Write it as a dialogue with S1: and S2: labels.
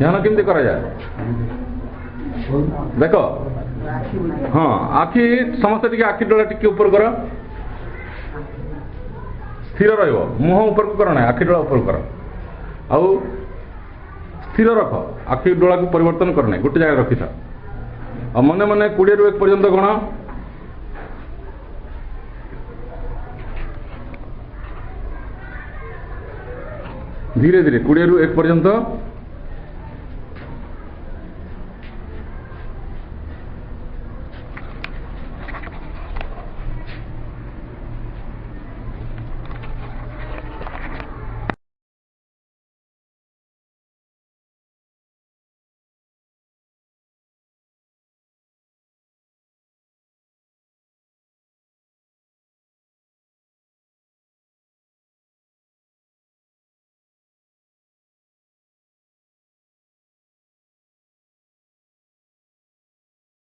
S1: ध्यान केमती करा जाए देख हाँ आखि समस्त टी आखि डोला टी ऊपर कर स्थिर रुह ऊपर को कर ना आखि डोला ऊपर कर आउ स्थिर रख आखि डोला को परिवर्तन करना गोटे जगह रखी था और मने मने 20 ରୁ 1 पर्यंत गण धीरे धीरे 20 ରୁ 1 पर्यंत